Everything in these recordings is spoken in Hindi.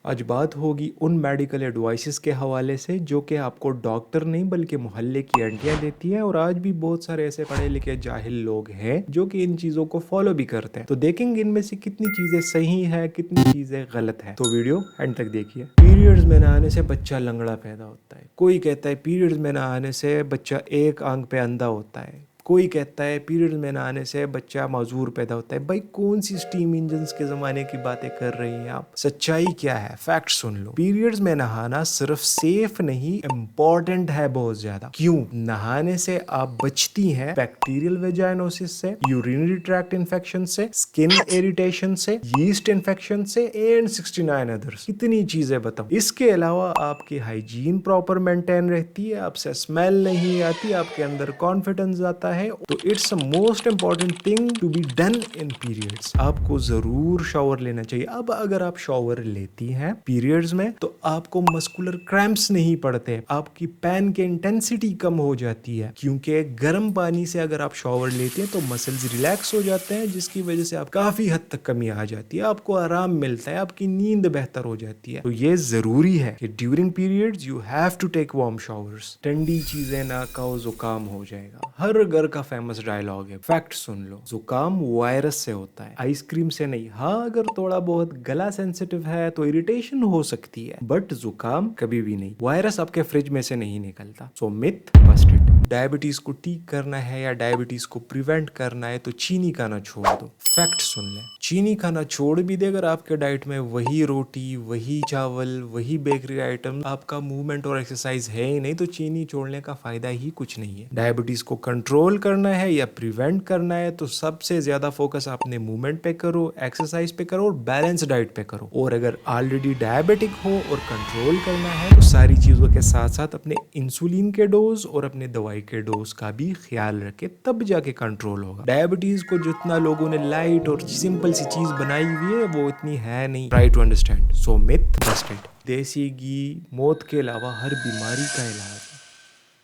आज बात होगी उन मेडिकल एडवाइसेस के हवाले से जो कि आपको डॉक्टर नहीं बल्कि मोहल्ले की आंटियां देती हैं, और आज भी बहुत सारे ऐसे पढ़े लिखे जाहिल लोग हैं जो कि इन चीजों को फॉलो भी करते हैं। तो देखेंगे इनमें से कितनी चीजें सही है, कितनी चीजें गलत है। तो वीडियो एंड तक देखिए। पीरियड्स में ना आने से बच्चा लंगड़ा पैदा होता है। कोई कहता है पीरियड्स में ना आने से बच्चा एक आंख पे अंधा होता है। कोई कहता है पीरियड में ना आने से बच्चा माजूर पैदा होता है। भाई कौन सी स्टीम इंजन के जमाने की बातें कर रही हैं आप? सच्चाई क्या है? फैक्ट सुन लो। पीरियड्स में नहाना सिर्फ सेफ नहीं, इम्पोर्टेंट है बहुत ज्यादा। क्यों? नहाने से आप बचती हैं बैक्टीरियल वेजाइनोसिस से, यूरिनरी ट्रैक्ट इन्फेक्शन से, स्किन इरिटेशन से, यीस्ट इन्फेक्शन से एंड 69 अदर्स। कितनी चीजें बताऊं। इसके अलावा आपकी हाइजीन प्रॉपर मेंटेन रहती है, आपसे स्मेल नहीं आती, आपके अंदर कॉन्फिडेंस आता है। तो it's a most important thing to be done in periods. आपको जरूर शावर लेना चाहिए। अब अगर आप शावर लेती हैं पीरियड्स में तो आपको मस्कुलर क्रैम्प्स नहीं पड़ते, आपकी पेन की इंटेंसिटी कम हो जाती है, क्योंकि गर्म पानी से अगर आप शावर लेते हैं तो मसल्स रिलैक्स हो जाते हैं, जिसकी वजह से आप काफी हद तक कमी आ जाती है, आपको आराम मिलता है, आपकी नींद बेहतर हो जाती है। तो ये जरूरी है कि during periods you have to take warm showers. ठंडी चीजें ना खाओ, जुकाम हो जाएगा। हर घर का फेमस डायलॉग है। फैक्ट सुन लो, जुकाम वायरस से होता है, आइसक्रीम से नहीं। हाँ, अगर थोड़ा बहुत गला सेंसिटिव है तो इरिटेशन हो सकती है, बट जुकाम कभी भी नहीं। वायरस आपके फ्रिज में से नहीं निकलता। सो मिथ बस्टेड। डायबिटीज को ठीक करना है या डायबिटीज को प्रिवेंट करना है तो चीनी खाना छोड़ दो। फैक्ट सुन ले, चीनी खाना छोड़ भी दे अगर आपके डाइट में वही रोटी, वही चावल, वही बेकरी आइटम, आपका मूवमेंट और एक्सरसाइज है ही नहीं, तो चीनी छोड़ने का फायदा ही कुछ नहीं है। डायबिटीज को कंट्रोल करना है या प्रिवेंट करना है तो सबसे ज्यादा फोकस अपने मूवमेंट पे करो, एक्सरसाइज पे करो और बैलेंस डाइट पे करो। और अगर ऑलरेडी डायबिटिक हो और कंट्रोल करना है तो सारी चीजों के साथ साथ अपने इंसुलिन के डोज और अपने दवाई के डोज का भी ख्याल रखे, तब जाके कंट्रोल होगा। डायबिटीज को जितना लोगों ने लाइट और सिंपल सी चीज बनाई हुई है वो इतनी है नहीं। Try to understand. So myth busted. देसी घी मौत के अलावा हर बीमारी का इलाज है।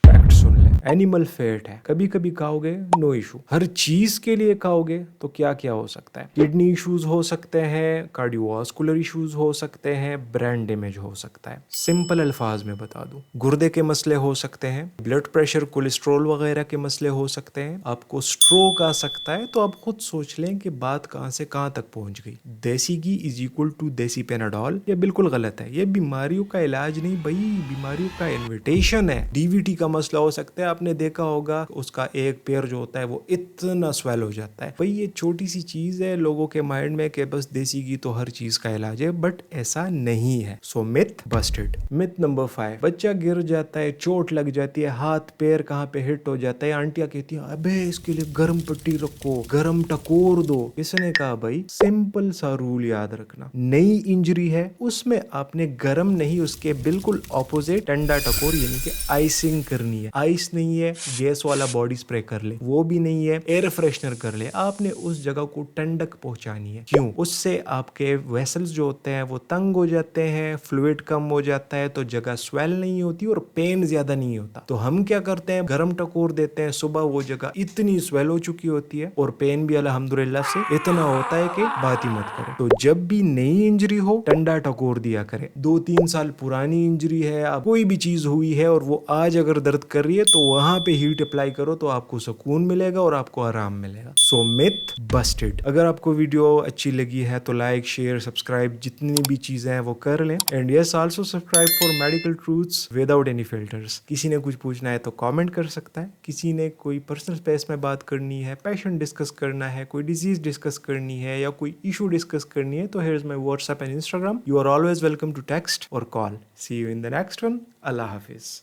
फैक्ट सुन ले, एनिमल फैट है, कभी कभी खाओगे नो इशू। हर चीज के लिए खाओगे तो क्या क्या हो सकता है? किडनी इश्यूज हो सकते हैं, कार्डियोवास्कुलर इश्यूज हो सकते हैं, ब्रेन डैमेज हो सकता है। सिंपल अल्फाज में बता दूं, गुर्दे के मसले हो सकते हैं, ब्लड प्रेशर, कोलेस्ट्रॉल वगैरह के मसले हो सकते हैं, आपको स्ट्रोक आ सकता है। तो आप खुद सोच लें कि बात कहां से कहां तक पहुंच गई। देसी घी इज इक्वल टू देसी पेनाडोल, ये बिल्कुल गलत है। ये बीमारियों का इलाज नहीं भाई, बीमारियों का इन्विटेशन है। डीवीटी का मसला हो सकता है, आपने देखा होगा उसका एक पैर जो होता है वो इतना स्वेल हो जाता है। भाई ये छोटी सी चीज है लोगों के माइंड में कि बस देसी घी तो हर चीज का इलाज है, बट ऐसा नहीं है। सो मिथ बस्टेड। मिथ नंबर 5, बच्चा गिर जाता है, चोट लग जाती है, हाथ पैर कहाँ पे हिट हो जाता है, आंटियां कहती है अबे इसके लिए गर्म पट्टी रखो, गर्म टकोर दो। किसने कहा भाई? सिंपल सा रूल याद रखना, नई इंजरी है उसमें आपने गर्म नहीं, उसके बिल्कुल ऑपोजिट ठंडा टकोर यानी कि आइसिंग करनी है। आइस नहीं है, गैस वाला बॉडी स्प्रे कर ले, वो भी नहीं है, एयर फ्रेशनर कर ले। आपने उस जगह को ठंडक पहुंचानी है। क्यों? उससे आपके वेसल्स जो होते हैं वो तंग हो जाते हैं, फ्लूइड कम हो जाता है, तो जगह स्वेल नहीं होती और पेन ज्यादा नहीं होता। तो हम क्या करते हैं, गर्म टकोर देते हैं, सुबह वो जगह इतनी स्वेल हो चुकी होती है और पेन भी अल्हम्दुलिल्लाह से इतना होता है कि बात ही मत करो। तो जब भी नई इंजरी हो ठंडा टकोर दिया करे। 2-3 साल पुरानी इंजरी है, अब कोई भी चीज हुई है और वो आज अगर दर्द कर रही है तो वहां पे हीट अप्लाई करो, तो आपको सुकून मिलेगा और आपको आराम मिलेगा। सो मिथ बस्टेड। अगर आपको वीडियो अच्छी लगी है तो लाइक, शेयर, सब्सक्राइब जितनी भी चीजें हैं वो कर लें। And yes, also subscribe for medical truths without any filters. किसी ने कुछ पूछना है तो कमेंट कर सकता है, किसी ने कोई पर्सनल स्पेस में बात करनी है, पैशन डिस्कस करना है, कोई डिजीज डिस्कस करनी है या कोई इशू डिस्कस करनी है, तो here is my WhatsApp and Instagram. You are always welcome to text और call. See you in the next one. अल्लाह हाफिज।